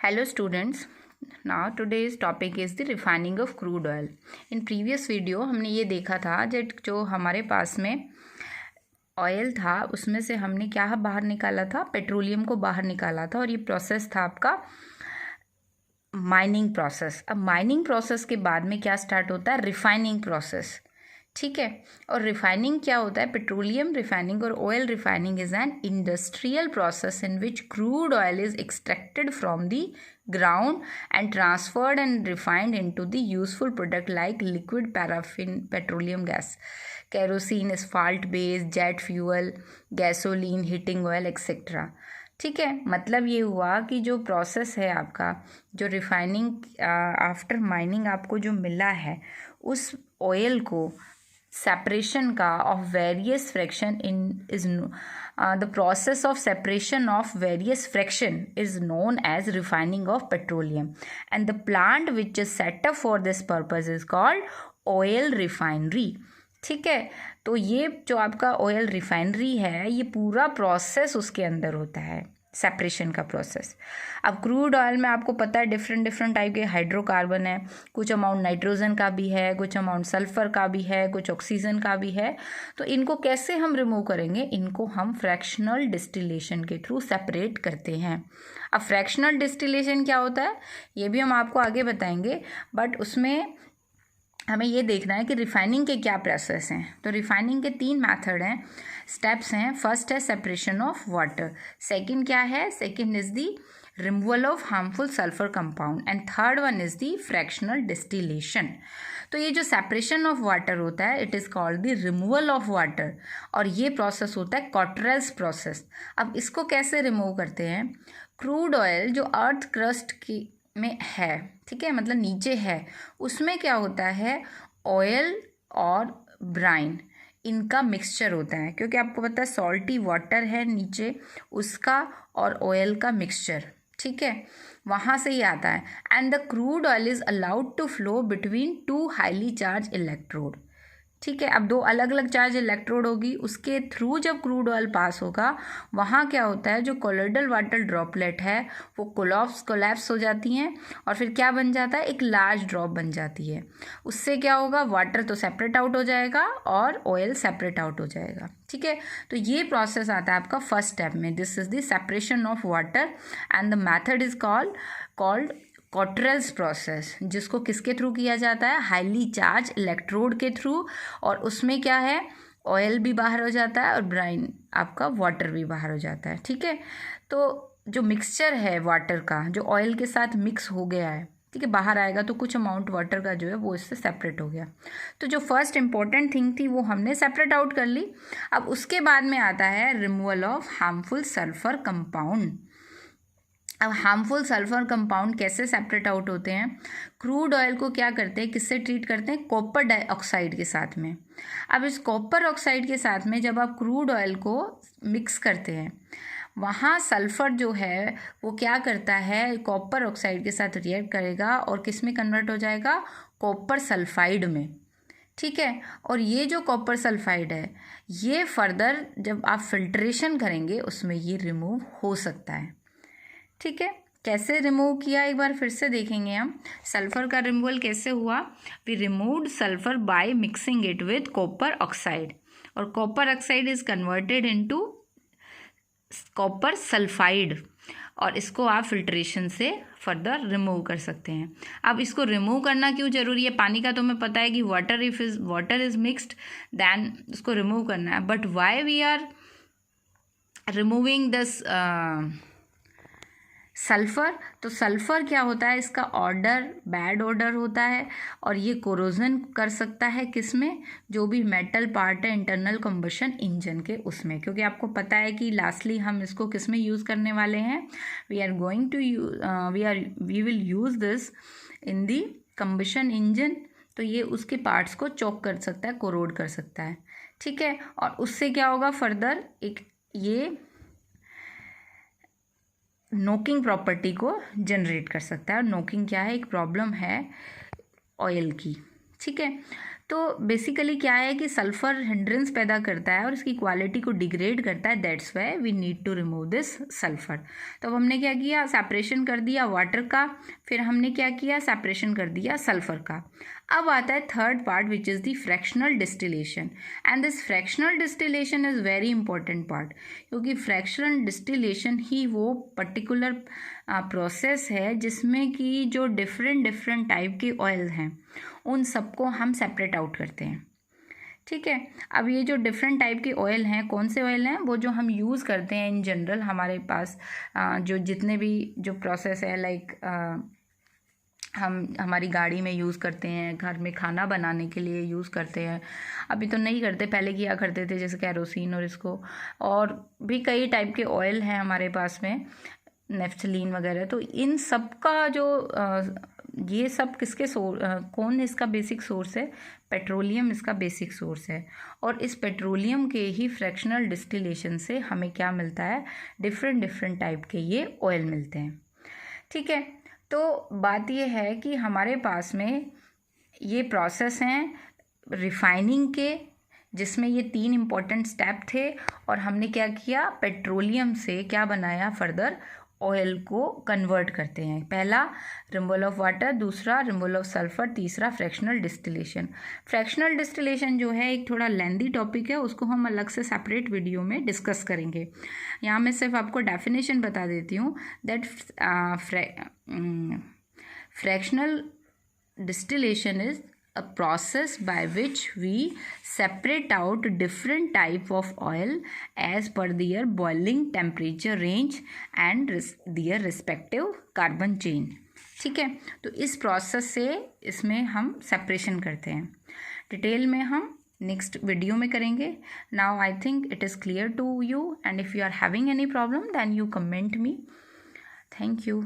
Hello students, now today's topic is the refining of crude oil. In previous video हमने ये देखा था जो हमारे पास में ऑयल था उसमें से हमने क्या बाहर निकाला था, पेट्रोलियम को बाहर निकाला था और ये प्रोसेस था आपका माइनिंग प्रोसेस। अब माइनिंग प्रोसेस के बाद में क्या स्टार्ट होता है, रिफाइनिंग प्रोसेस। ठीक है, और रिफाइनिंग क्या होता है, पेट्रोलियम रिफाइनिंग और oil refining is an industrial process in which crude oil is extracted from the ground and transferred and refined into the useful product like liquid paraffin, petroleum gas, kerosene, asphalt base, jet fuel, gasoline, heating oil etcetera. ठीक है, मतलब ये हुआ कि जो process है आपका, जो रिफाइनिंग आफ्टर माइनिंग आपको जो मिला है उस ऑयल को separation का of various fraction is the process of separation of various fraction is known as refining of petroleum, and the plant which is set up for this purpose is called oil refinery. ठीक है, तो ये जो आपका oil refinery है ये पूरा process उसके अंदर होता है, सेपरेशन का प्रोसेस। अब क्रूड ऑयल में आपको पता है डिफरेंट टाइप के हाइड्रोकार्बन है, कुछ अमाउंट नाइट्रोजन का भी है, कुछ अमाउंट सल्फर का भी है, कुछ ऑक्सीजन का भी है। तो इनको कैसे हम रिमूव करेंगे, इनको हम फ्रैक्शनल डिस्टिलेशन के थ्रू सेपरेट करते हैं। अब फ्रैक्शनल डिस्टिलेशन क्या होता है ये भी हम आपको आगे बताएंगे, बट उसमें हमें ये देखना है कि रिफाइनिंग के क्या प्रोसेस हैं। तो रिफाइनिंग के 3 मेथड हैं, स्टेप्स हैं। फर्स्ट है सेपरेशन ऑफ वाटर, सेकंड क्या है, second is the removal of harmful sulphur compound, and third one is the fractional distillation. तो ये जो सेपरेशन ऑफ वाटर होता है it is called the removal of water, और ये प्रोसेस होता है कॉटरेल्स प्रोसेस। अब इसको कैसे रिमूव करते हैं, क्रूड ऑयल जो अर्थ क्रस्ट की में है, ठीक है, मतलब नीचे है, उसमें क्या होता है, ऑयल और ब्राइन इनका मिक्सचर होता है, क्योंकि आपको पता है सॉल्टी वाटर है नीचे उसका और ऑयल का मिक्सचर। ठीक है, वहाँ से ही आता है। And the crude oil is allowed to flow between 2 highly charge electrode. ठीक है, अब 2 अलग अलग चार्ज इलेक्ट्रोड होगी, उसके थ्रू जब क्रूड ऑयल पास होगा वहाँ क्या होता है, जो कोलोइडल वाटर ड्रॉपलेट है वो कोलैप्स हो जाती हैं और फिर क्या बन जाता है, एक लार्ज ड्रॉप बन जाती है। उससे क्या होगा, वाटर तो सेपरेट आउट हो जाएगा और ऑयल सेपरेट आउट हो जाएगा। ठीक है, तो ये प्रोसेस आता है आपका फर्स्ट स्टेप में, this is the separation of water and the method is called Cottrell's process, जिसको किसके थ्रू किया जाता है, हाईली चार्ज इलेक्ट्रोड के थ्रू, और उसमें क्या है, ऑयल भी बाहर हो जाता है और ब्राइन आपका वाटर भी बाहर हो जाता है। ठीक है, तो जो मिक्सचर है वाटर का जो ऑयल के साथ मिक्स हो गया है, ठीक है, बाहर आएगा तो कुछ अमाउंट वाटर का जो है वो इससे सेपरेट हो गया। तो जो फर्स्ट इंपॉर्टेंट थिंग थी वो हमने सेपरेट आउट कर ली। अब उसके बाद में आता है removal of harmful sulphur compound. अब हार्मफुल सल्फर कंपाउंड कैसे सेपरेट आउट होते हैं, क्रूड ऑयल को क्या करते हैं, किससे ट्रीट करते हैं, कॉपर डाइऑक्साइड के साथ में। अब इस कॉपर ऑक्साइड के साथ में जब आप क्रूड ऑयल को मिक्स करते हैं वहाँ सल्फ़र जो है वो क्या करता है, कॉपर ऑक्साइड के साथ रिएक्ट करेगा और किस में कन्वर्ट हो जाएगा, कॉपर सल्फाइड में। ठीक है, और ये जो कॉपर सल्फाइड है ये फर्दर जब आप फिल्ट्रेशन करेंगे उसमें ये रिमूव हो सकता है। ठीक है, कैसे रिमूव किया एक बार फिर से देखेंगे हम, सल्फर का रिमूवल कैसे हुआ, we removed sulphur by mixing it with copper oxide, और copper oxide is converted into copper sulphide, और इसको आप फिल्ट्रेशन से फर्दर रिमूव कर सकते हैं। अब इसको रिमूव करना क्यों ज़रूरी है, पानी का तो हमें पता है कि वाटर इज मिक्स्ड देन उसको रिमूव करना है, but why we are removing this sulphur, तो सल्फ़र क्या होता है, इसका ऑर्डर बैड ऑर्डर होता है और ये कोरोजन कर सकता है किसमें, जो भी मेटल पार्ट है इंटरनल कंबशन इंजन के उसमें, क्योंकि आपको पता है कि लास्टली हम इसको किस में यूज़ करने वाले हैं, we will use this in the combustion engine. तो ये उसके पार्ट्स को चॉक कर सकता है, कोरोड कर सकता है। ठीक है, और उससे क्या होगा फर्दर, एक ये नोकिंग प्रॉपर्टी को जनरेट कर सकता है, और नोकिंग क्या है, एक प्रॉब्लम है ऑयल की। ठीक है, तो बेसिकली क्या है कि सल्फर हिंड्रेंस पैदा करता है और इसकी क्वालिटी को डिग्रेड करता है, that's why we need to remove this sulphur. तो अब हमने क्या किया, सेपरेशन कर दिया वाटर का, फिर हमने क्या किया, सेपरेशन कर दिया सल्फर का। अब आता है third part which is the fractional distillation, and this fractional distillation is very important part, क्योंकि फ्रैक्शनल डिस्टिलेशन ही वो पर्टिकुलर प्रोसेस है जिसमें कि जो डिफरेंट टाइप के ऑयल हैं उन सबको हम सेपरेट आउट करते हैं। ठीक है, अब ये जो डिफरेंट टाइप के ऑयल हैं, कौन से ऑयल हैं, वो जो हम यूज़ करते हैं इन जनरल हमारे पास जो जितने भी जो प्रोसेस है, लाइक हम हमारी गाड़ी में यूज़ करते हैं, घर में खाना बनाने के लिए यूज़ करते हैं। अभी तो नहीं करते, पहले किया करते थे, जैसे कैरोसिन और इसको, और भी कई टाइप के ऑयल हैं हमारे पास में, नेफ्थलीन वगैरह। तो इन सब का जो ये सब किसके कौन इसका बेसिक सोर्स है, पेट्रोलियम इसका बेसिक सोर्स है। और इस पेट्रोलियम के ही फ्रैक्शनल डिस्टिलेशन से हमें क्या मिलता है, डिफरेंट टाइप के ये ऑयल मिलते हैं। ठीक है, तो बात ये है कि हमारे पास में ये प्रोसेस हैं रिफाइनिंग के, जिसमें ये 3 इम्पॉर्टेंट स्टेप थे, और हमने क्या किया, पेट्रोलियम से क्या बनाया, फर्दर ऑयल को कन्वर्ट करते हैं। पहला रिमूवल ऑफ वाटर, दूसरा रिमूवल ऑफ सल्फर, तीसरा फ्रैक्शनल डिस्टिलेशन। फ्रैक्शनल डिस्टिलेशन जो है एक थोड़ा लेंदी टॉपिक है, उसको हम अलग से सेपरेट वीडियो में डिस्कस करेंगे। यहाँ मैं सिर्फ आपको डेफिनेशन बता देती हूँ that fractional distillation is a process by which we separate out different type of oil as per their boiling temperature range and their respective carbon chain। ठीक है, तो इस प्रोसेस से इसमें हम सेपरेशन करते हैं। डिटेल में हम नेक्स्ट वीडियो में करेंगे। Now I think it is clear to you, and if you are having any problem then you comment me. Thank you.